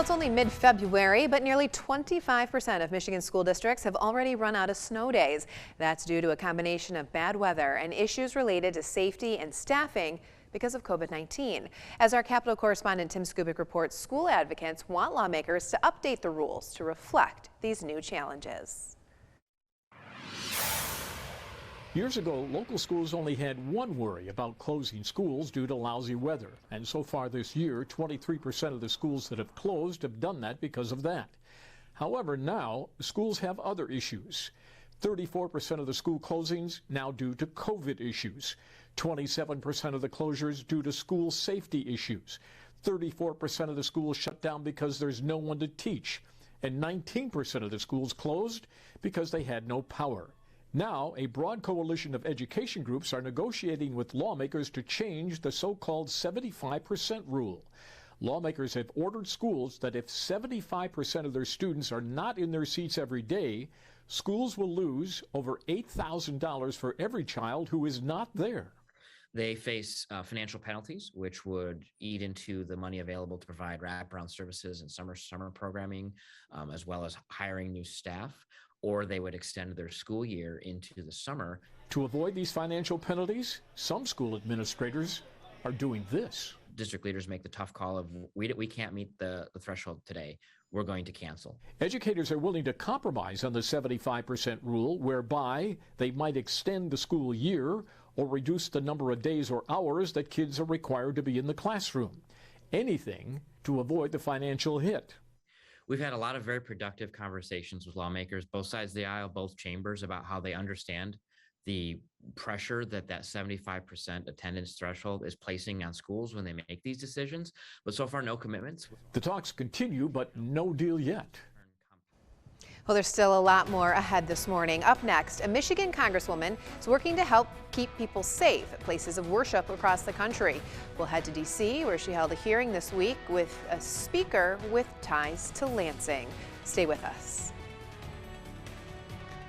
Well, it's only mid-February, but nearly 25% of Michigan school districts have already run out of snow days. That's due to a combination of bad weather and issues related to safety and staffing because of COVID-19. As our Capitol correspondent Tim Skubic reports, school advocates want lawmakers to update the rules to reflect these new challenges. Years ago, local schools only had one worry about closing schools due to lousy weather. And so far this year, 23% of the schools that have closed have done that because of that. However, now schools have other issues. 34% of the school closings now due to COVID issues. 27% of the closures due to school safety issues. 34% of the schools shut down because there's no one to teach. And 19% of the schools closed because they had no power. Now, a broad coalition of education groups are negotiating with lawmakers to change the so-called 75% rule. Lawmakers have ordered schools that if 75% of their students are not in their seats every day, schools will lose over $8,000 for every child who is not there. They face financial penalties, which would eat into the money available to provide wraparound services and summer programming, as well as hiring new staff, or they would extend their school year into the summer. To avoid these financial penalties, some school administrators are doing this. District leaders make the tough call of, we can't meet the threshold today. We're going to cancel. Educators are willing to compromise on the 75% rule, whereby they might extend the school year or reduce the number of days or hours that kids are required to be in the classroom. Anything to avoid the financial hit. We've had a lot of very productive conversations with lawmakers, both sides of the aisle, both chambers, about how they understand the pressure that 75% attendance threshold is placing on schools when they make these decisions. But so far, no commitments. The talks continue, but no deal yet. Well, there's still a lot more ahead this morning. Up next, a Michigan congresswoman is working to help keep people safe at places of worship across the country. We'll head to D.C., where she held a hearing this week with a speaker with ties to Lansing. Stay with us.